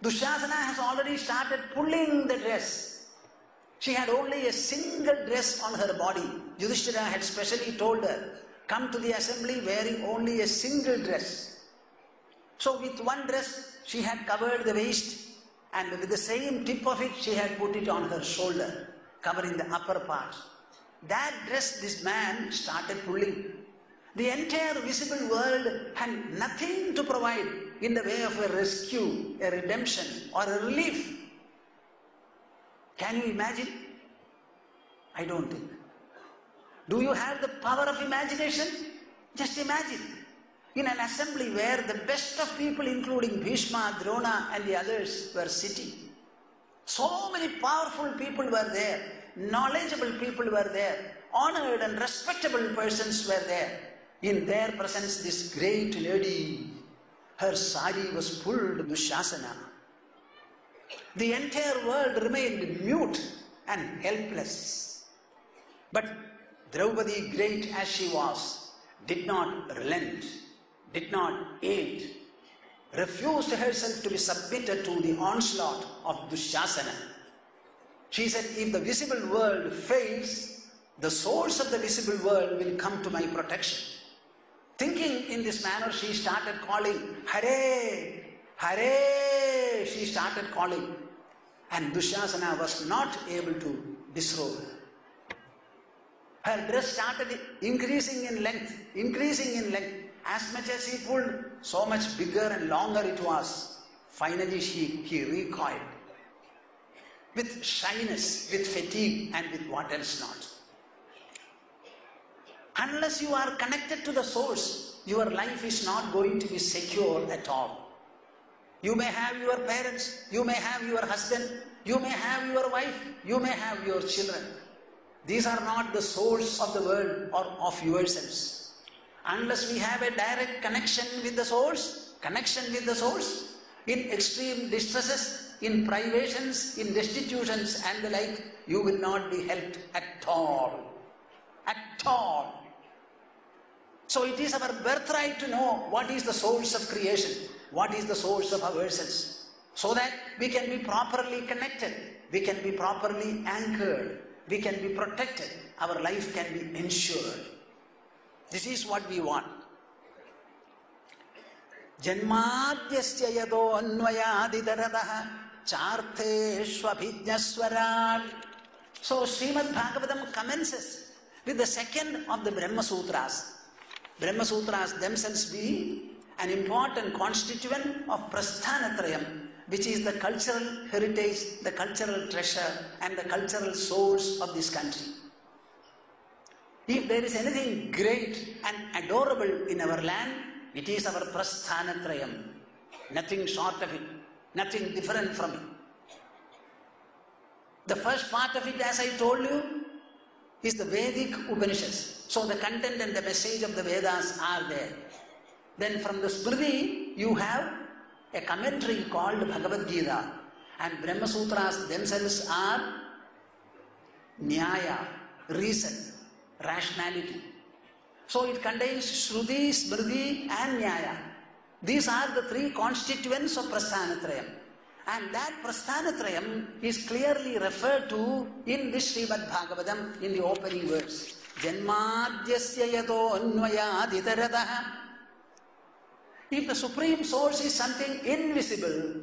Dushasana has already started pulling the dress. She had only a single dress on her body. Yudhishthira had specially told her, come to the assembly wearing only a single dress. So with one dress, she had covered the waist, and with the same tip of it, she had put it on her shoulder, covering the upper part. That dress this man started pulling. The entire visible world had nothing to provide in the way of a rescue, a redemption, or a relief. Can you imagine? I don't think. Do you have the power of imagination? Just imagine. In an assembly where the best of people, including Bhishma, Drona and the others, were sitting. So many powerful people were there. Knowledgeable people were there. Honored and respectable persons were there. In their presence, this great lady, her sari was pulled to Dushasana. The entire world remained mute and helpless. But Draupadi, great as she was, did not relent, did not aid, refused herself to be submitted to the onslaught of Dushasana. She said, if the visible world fails, the source of the visible world will come to my protection. Thinking in this manner, she started calling, Hare, Hare, she started calling. And Dushasana was not able to disrobe her. Her dress started increasing in length. As much as he pulled, so much bigger and longer it was. Finally, he recoiled. With shyness, with fatigue, and with what else not. Unless you are connected to the source, your life is not going to be secure at all. You may have your parents, you may have your husband, you may have your wife, you may have your children. These are not the source of the world or of yourselves. Unless we have a direct connection with the source, in extreme distresses, in privations, in destitutions and the like, you will not be helped at all. At all. So it is our birthright to know what is the source of creation, what is the source of ourselves, so that we can be properly connected, we can be properly anchored, we can be protected, our life can be ensured. This is what we want. Janmadhyasya yado anvayadidaradaha chartheshvabhijnaswarat. So Srimad Bhagavatam commences with the second of the Brahma Sutras. Brahma Sutras themselves being an important constituent of Prasthanatrayam, which is the cultural heritage, the cultural treasure and the cultural source of this country. If there is anything great and adorable in our land, it is our Prasthanatrayam. Nothing short of it, nothing different from it. The first part of it, as I told you, is the Vedic Upanishads. So the content and the message of the Vedas are there. Then from the Smriti, you have a commentary called Bhagavad Gita. And Brahma Sutras themselves are Nyaya, reason, rationality. So it contains Shruti, Smriti and Nyaya. These are the three constituents of Prasthanatrayam. And that Prasthanatrayam is clearly referred to in this Srimad Bhagavatam in the opening verse. Janmadhyasya yato anvayaditaradaha. If the Supreme Source is something invisible,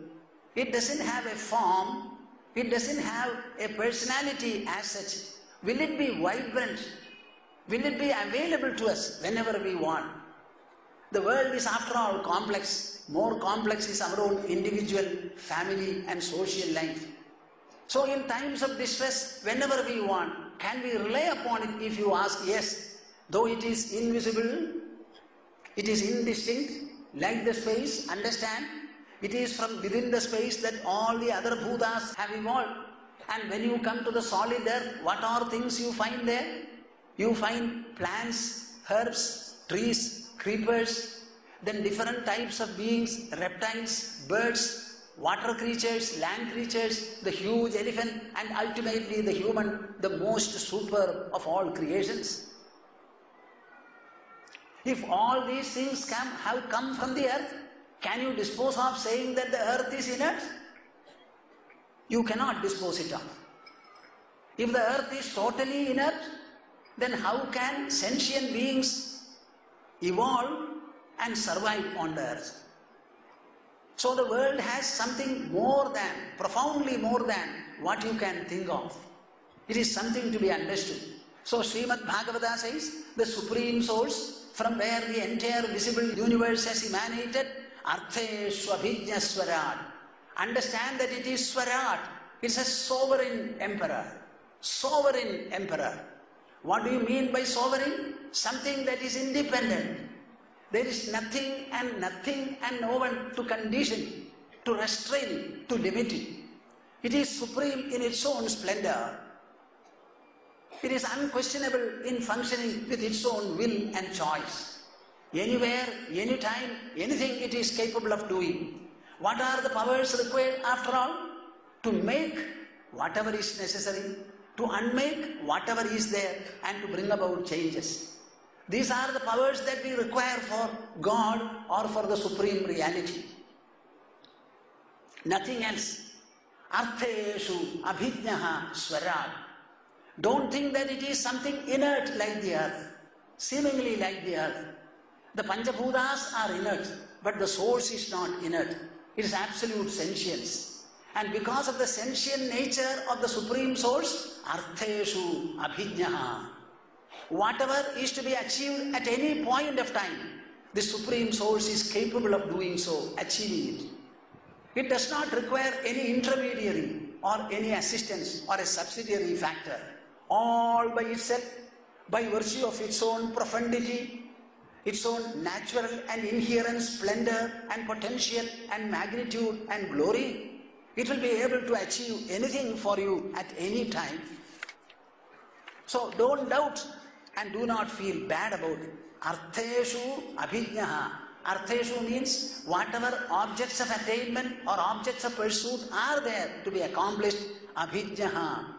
it doesn't have a form, it doesn't have a personality as such, will it be vibrant? Will it be available to us whenever we want? The world is after all complex. More complex is our own individual, family and social life. So in times of distress, whenever we want, can we rely upon it? If you ask, yes. Though it is invisible, it is indistinct, like the space, understand? It is from within the space that all the other bhutas have evolved. And when you come to the solid earth, what are things you find there? You find plants, herbs, trees, creepers, then different types of beings, reptiles, birds, water creatures, land creatures, the huge elephant, and ultimately the human, the most superb of all creations. If all these things have come from the earth, can you dispose of saying that the earth is inert? You cannot dispose it of. If the earth is totally inert, then how can sentient beings evolve and survive on the earth? So the world has something more than, profoundly more than what you can think of. It is something to be understood. So Srimad Bhagavata says, the supreme source from where the entire visible universe has emanated, Artheshwabhijna Swarat. Understand that it is Swarat. It's a sovereign emperor. Sovereign emperor. What do you mean by sovereign? Something that is independent. There is nothing and no one to condition, to restrain it, to limit it. It is supreme in its own splendor. It is unquestionable in functioning with its own will and choice. Anywhere, anytime, anything it is capable of doing. What are the powers required after all? To make whatever is necessary, to unmake whatever is there, and to bring about changes. These are the powers that we require for God or for the supreme reality. Nothing else. Artheshu abhijnaha swarat. Don't think that it is something inert like the earth, seemingly like the earth. The Panchabhutas are inert, but the source is not inert. It is absolute sentience. And because of the sentient nature of the supreme source, Artheshu abhijnaha. Whatever is to be achieved at any point of time, the supreme source is capable of doing so, achieving it. It does not require any intermediary or any assistance or a subsidiary factor. All by itself, by virtue of its own profundity, its own natural and inherent splendor and potential and magnitude and glory, it will be able to achieve anything for you at any time. So don't doubt and do not feel bad about it. Artheshu abhijnaha. Artheshu means whatever objects of attainment or objects of pursuit are there to be accomplished, abhijnaha.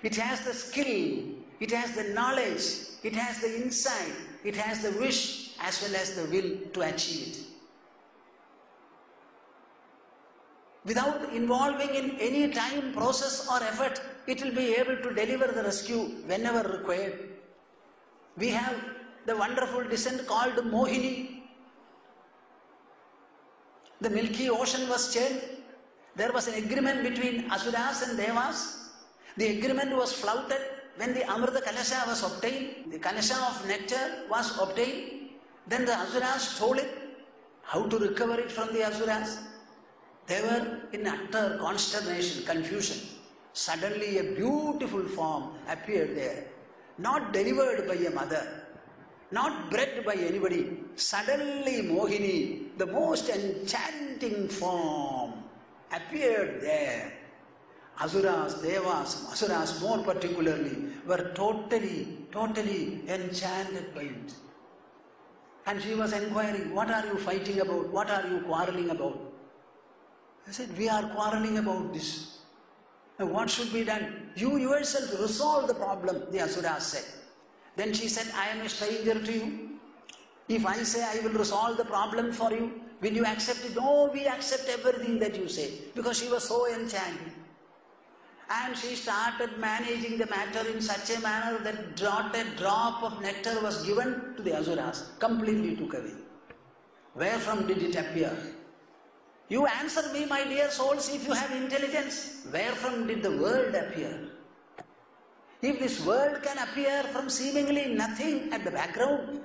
It has the skill, it has the knowledge, it has the insight, it has the wish as well as the will to achieve it. Without involving in any time, process or effort, it will be able to deliver the rescue whenever required. We have the wonderful descent called Mohini. The Milky Ocean was churned. There was an agreement between Asuras and Devas. The agreement was flouted when the Amrita Kalasha was obtained. The Kalasha of nectar was obtained. Then the Asuras stole it. How to recover it from the Asuras? They were in utter consternation, confusion. Suddenly a beautiful form appeared there. Not delivered by a mother, not bred by anybody. Suddenly Mohini, the most enchanting form, appeared there. Asuras, Devas, Asuras more particularly, were totally enchanted by it. And she was inquiring, what are you fighting about? What are you quarreling about? I said, we are quarreling about this. Now what should be done? You yourself resolve the problem, the Asuras said. Then she said, I am a stranger to you. If I say I will resolve the problem for you, will you accept it? No, we accept everything that you say. Because she was so enchanted. And she started managing the matter in such a manner that not a drop of nectar was given to the Asuras. Completely took away. Where from did it appear? You answer me, my dear souls, if you have intelligence. Where from did the world appear? If this world can appear from seemingly nothing at the background,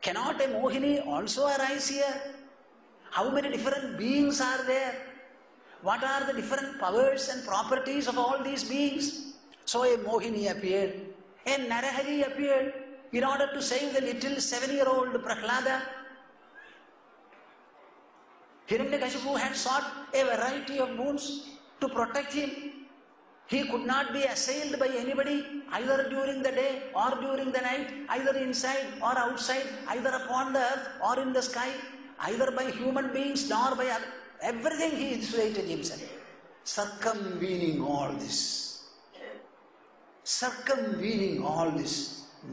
cannot a Mohini also arise here? How many different beings are there? What are the different powers and properties of all these beings? So a Mohini appeared, a Narahari appeared in order to save the little 7-year-old Prahlada. Hiranyakashipu had sought a variety of boons to protect him. He could not be assailed by anybody, either during the day or during the night, either inside or outside, either upon the earth or in the sky, either by human beings nor by others. Everything he insulated himself. Circumvening all this,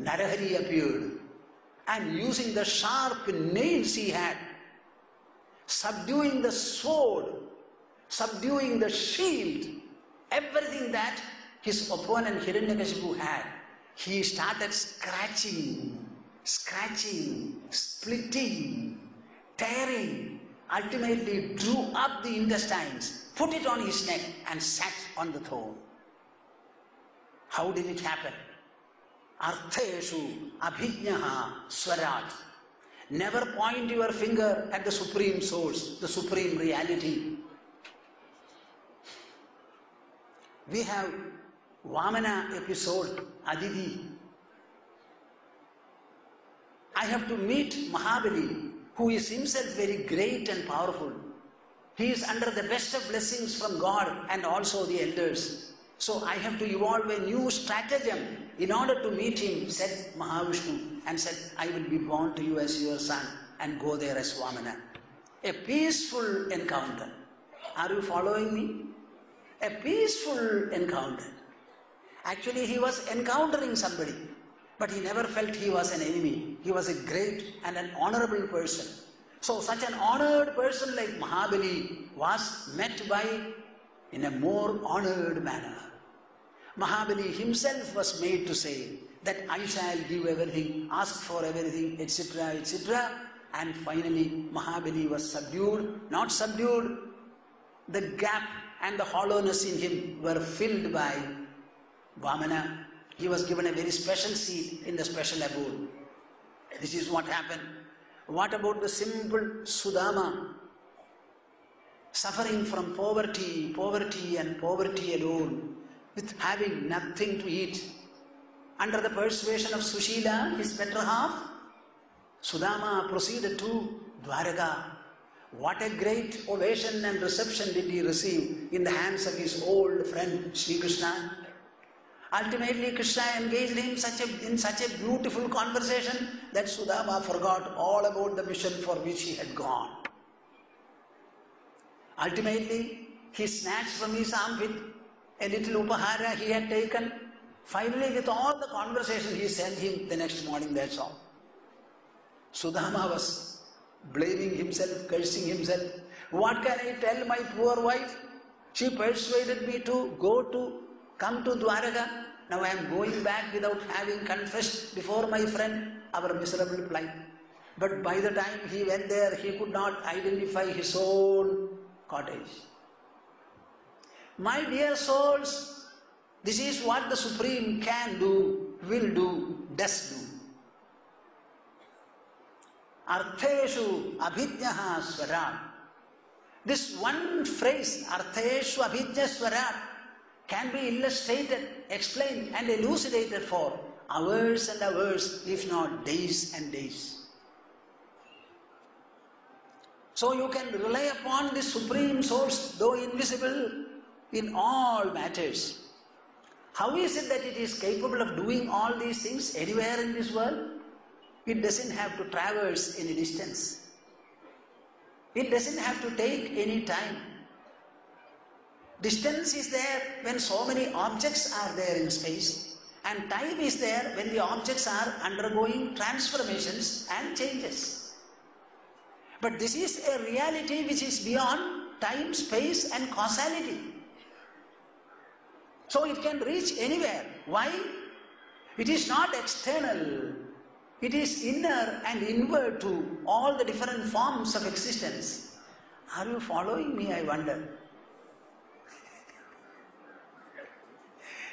Narahari appeared, and using the sharp nails he had, subduing the sword, subduing the shield, Everything that his opponent Hiranyakashipu had, he started scratching, splitting, tearing, ultimately drew up the intestines, put it on his neck and sat on the throne. How did it happen? Artheshu abhijnaha swarat. Never point your finger at the supreme source, the supreme reality. We have Vamana episode, Aditi. I have to meet Mahabali, who is himself very great and powerful. He is under the best of blessings from God and also the elders. So I have to evolve a new stratagem in order to meet him, said Mahavishnu, and said, I will be born to you as your son and go there as Vamana. A peaceful encounter. Are you following me? A peaceful encounter. Actually, he was encountering somebody, but he never felt he was an enemy. He was a great and an honorable person. So such an honored person like Mahabali was met by in a more honored manner. Mahabali himself was made to say that I shall give everything, ask for everything, etc., etc. And finally Mahabali was subdued, not subdued. The gap and the hollowness in him were filled by Vamana. He was given a very special seat in the special abode. This is what happened. What about the simple Sudama? Suffering from poverty and poverty alone, with having nothing to eat. Under the persuasion of Sushila, his better half, Sudama proceeded to Dwaraka. What a great ovation and reception did he receive in the hands of his old friend Sri Krishna. Ultimately, Krishna engaged him in such a beautiful conversation that Sudama forgot all about the mission for which he had gone. Ultimately, he snatched from his armpit a little upahara he had taken. Finally, with all the conversation, he sent him the next morning, that's all. Sudama was blaming himself, cursing himself. What can I tell my poor wife? She persuaded me to come to Dwaraka. Now I am going back without having confessed before my friend our miserable plight. But by the time he went there, he could not identify his own cottage. My dear souls, this is what the Supreme can do, will do, does do. Artheshu abhijnaha swarat. This one phrase, Artheshu abhijna swarat, can be illustrated, explained and elucidated for hours and hours, if not days and days. So you can rely upon the Supreme Source, though invisible, in all matters. How is it that it is capable of doing all these things anywhere in this world? It doesn't have to traverse any distance. It doesn't have to take any time. Distance is there when so many objects are there in space, and time is there when the objects are undergoing transformations and changes. But this is a reality which is beyond time, space and causality. So it can reach anywhere. Why? It is not external. It is inner and inward to all the different forms of existence. Are you following me, I wonder?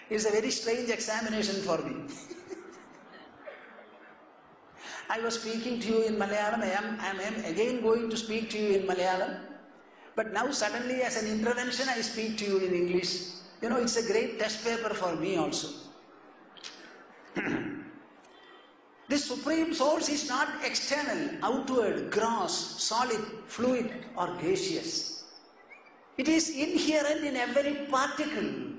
It's a very strange examination for me. I was speaking to you in Malayalam. I am again going to speak to you in Malayalam. But now suddenly as an intervention I speak to you in English. You know, it's a great test paper for me also. This Supreme Source is not external, outward, gross, solid, fluid or gaseous. It is inherent in every particle.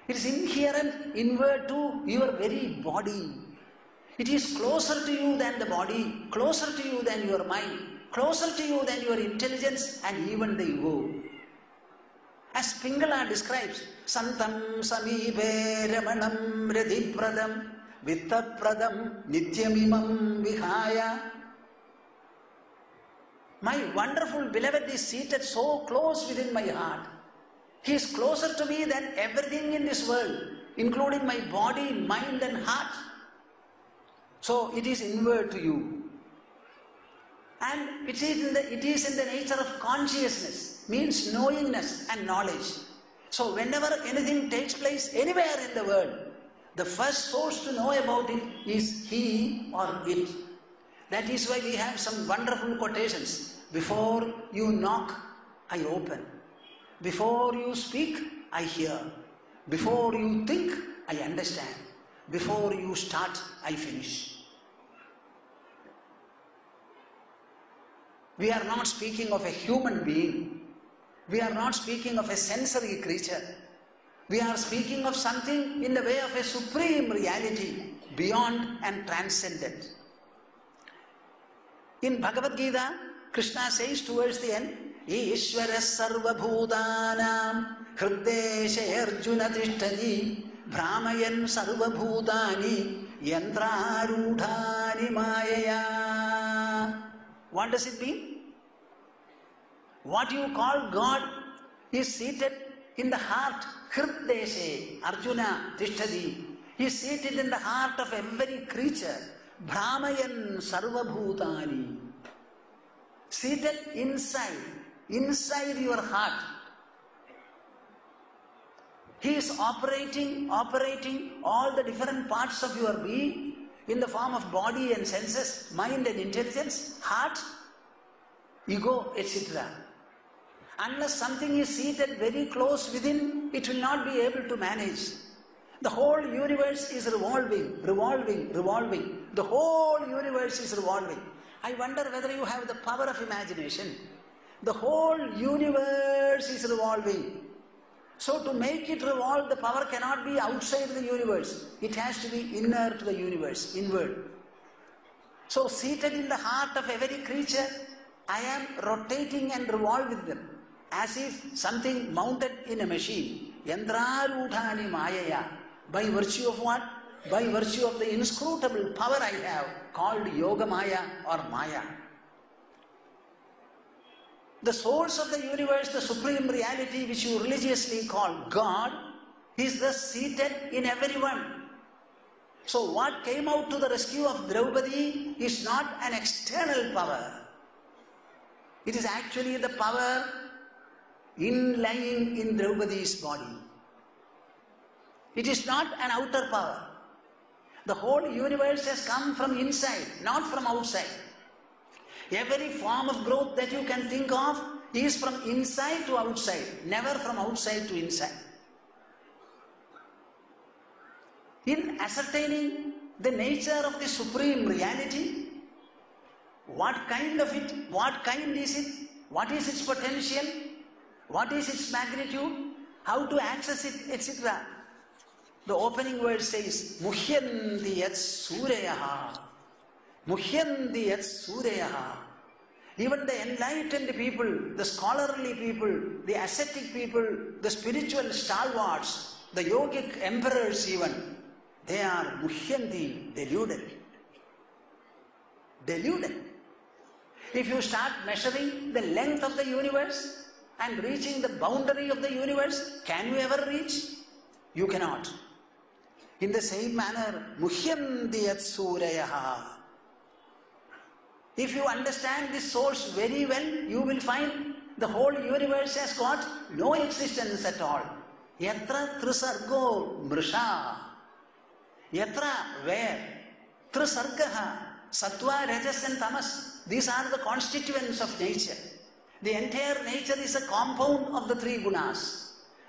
It is inherent inward to your very body. It is closer to you than the body, closer to you than your mind, closer to you than your intelligence and even the ego. As Pingala describes, Santam Samipe Ramanam Radhipradam Vittapradam Nityamimam Vihaya. My wonderful beloved is seated so close within my heart. He is closer to me than everything in this world, including my body, mind and heart. So it is inward to you. And it is in the nature of consciousness, means knowingness and knowledge. So whenever anything takes place anywhere in the world, the first source to know about it is he or it. That is why we have some wonderful quotations. Before you knock, I open. Before you speak, I hear. Before you think, I understand. Before you start, I finish. We are not speaking of a human being. We are not speaking of a sensory creature. We are speaking of something in the way of a supreme reality, beyond and transcendent. In Bhagavad Gita, Krishna says towards the end, Ishvara sarva bhutanam hrideshe arjuna tishtani brahmayan sarva bhutani yantrarudhani mayaya. What does it mean? What you call God is seated in the heart. Hrideshe Arjuna tishtadi. He is seated in the heart of every creature. Brahmayan sarva bhutani. Seated inside your heart. He is operating all the different parts of your being in the form of body and senses, mind and intelligence, heart, ego, etc. Unless something is seated very close within, it will not be able to manage. The whole universe is revolving. The whole universe is revolving. I wonder whether you have the power of imagination. The whole universe is revolving. So to make it revolve, the power cannot be outside the universe. It has to be inner to the universe, inward. So seated in the heart of every creature, I am rotating and revolving them as if something mounted in a machine. Yantrarudhani mayaya. By virtue of what? By virtue of the inscrutable power I have called Yoga Maya or Maya. The source of the universe, the supreme reality which you religiously call God, is thus seated in everyone. So what came out to the rescue of Draupadi is not an external power. It is actually the power lying in Draupadi's body. It is not an outer power. The whole universe has come from inside, not from outside. Every form of growth that you can think of is from inside to outside, never from outside to inside. In ascertaining the nature of the supreme reality, what kind of it, what kind is it, what is its potential, what is its magnitude, how to access it, etc. The opening word says, Muhyanti yat suryaha. Muhyanti yat suryaha. Even the enlightened people, the scholarly people, the ascetic people, the spiritual stalwarts, the yogic emperors even, they are muhyanti, deluded. Deluded. If you start measuring the length of the universe and reaching the boundary of the universe, can you ever reach? You cannot. In the same manner, muhyanti yat suryaha. If you understand this source very well, you will find the whole universe has got no existence at all. Yatra trisargo mrisha. Yatra, where? Trisargaha, sattva, rajas and tamas. These are the constituents of nature. The entire nature is a compound of the three gunas.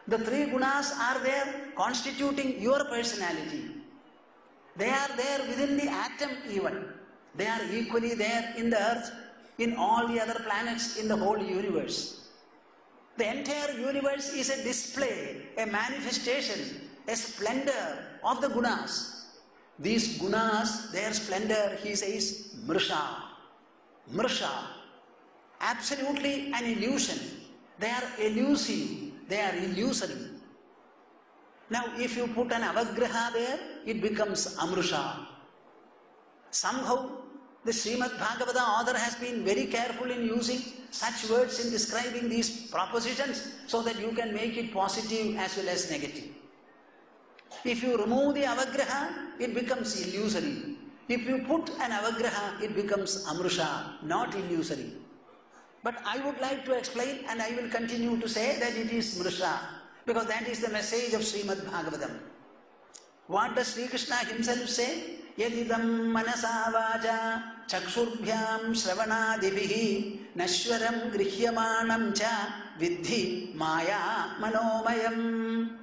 The three gunas are there constituting your personality. They are there within the atom even. They are equally there in the earth, in all the other planets, in the whole universe. The entire universe is a display, a manifestation, a splendor of the gunas. These gunas, their splendor, he says, mrisha. Mrisha. Absolutely an illusion. They are elusive. They are illusory. Now, if you put an avagraha there, it becomes amrusha. Somehow, The Srimad Bhagavata author has been very careful in using such words in describing these propositions so that you can make it positive as well as negative. If you remove the avagraha, it becomes illusory. If you put an avagraha, it becomes amrusha, not illusory. But I would like to explain, and I will continue to say that it is mrusha, because that is the message of Srimad Bhagavatam. What does Sri Krishna himself say? Yadidam manasa vaja chakshurbyam shravanadibihi nashwaram grihyamanam cha vidhi maya manomayam.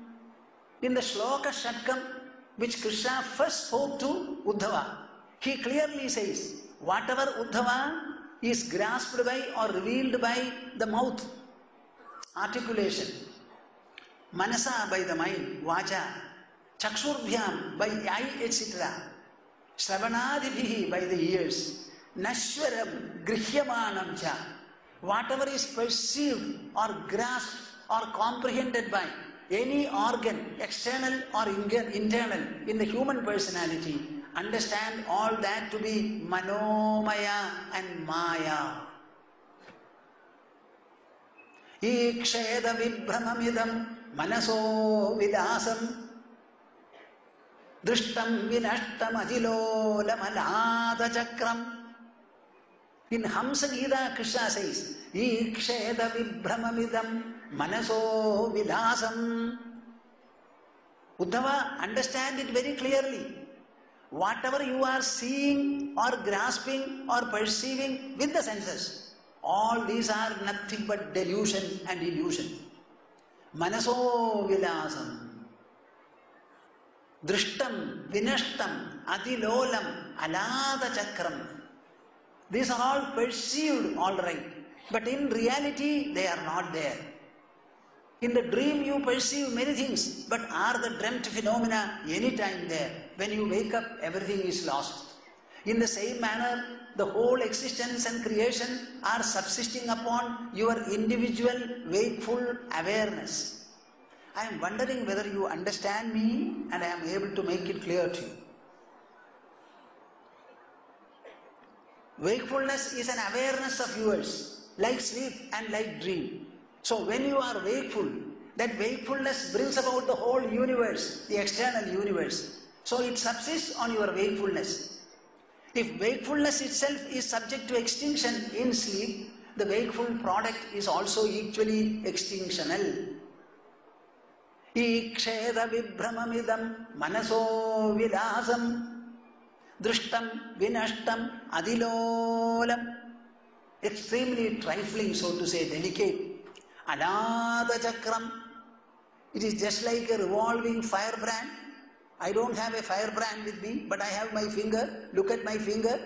In the Shloka Shatkam, which Krishna first spoke to Uddhava, he clearly says, whatever Uddhava is grasped by or revealed by the mouth, articulation, manasa by the mind, vacha, chakshurbyam by eye, etc., shravanadibhihi by the ears, nashwaram grihyamanam cha, whatever is perceived or grasped or comprehended by any organ, external or internal, in the human personality, understand all that to be manomaya and maya. Iksheda vibhramamidam manaso vilasam drishtam vinashtam ajilolam alada chakram. In Hamsa Gita, Krishna says, Iksheda vibhramamidam manaso vilasam. Uddhava, understand it very clearly. Whatever you are seeing or grasping or perceiving with the senses, all these are nothing but delusion and illusion. Manaso vilasam. Drishtam, vinashtam, adilolam, alada chakram. These are all perceived, all right, but in reality they are not there. In the dream you perceive many things, but are the dreamt phenomena anytime there? When you wake up, everything is lost. In the same manner, the whole existence and creation are subsisting upon your individual wakeful awareness. I am wondering whether you understand me and I am able to make it clear to you. Wakefulness is an awareness of yours, like sleep and like dream. So when you are wakeful, that wakefulness brings about the whole universe, the external universe. So it subsists on your wakefulness. If wakefulness itself is subject to extinction in sleep, the wakeful product is also equally extinctional. Iksheda vibhramamidam manaso vilasam drishtam vinashtam adilolam. Extremely trifling, so to say, delicate. Alada chakram. It is just like a revolving firebrand. I don't have a firebrand with me, but I have my finger. Look at my finger.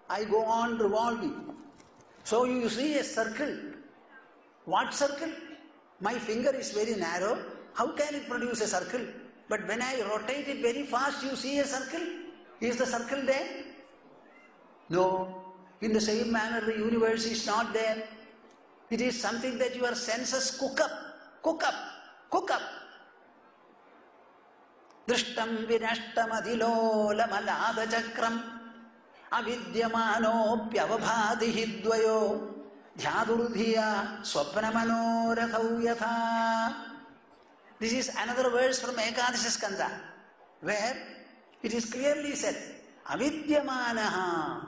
I go on revolving. So you see a circle. What circle? My finger is very narrow. How can it produce a circle? But when I rotate it very fast, you see a circle. Is the circle there? No. In the same manner, the universe is not there. It is something that your senses cook up. Drishtam vinashtam adilolam alada chakram avidyamano pyavabhadihi dvayo dhyadurdhiya swapnamano rathau yatha. This is another verse from Ekadasha Skanda, where it is clearly said, avidyamanaha.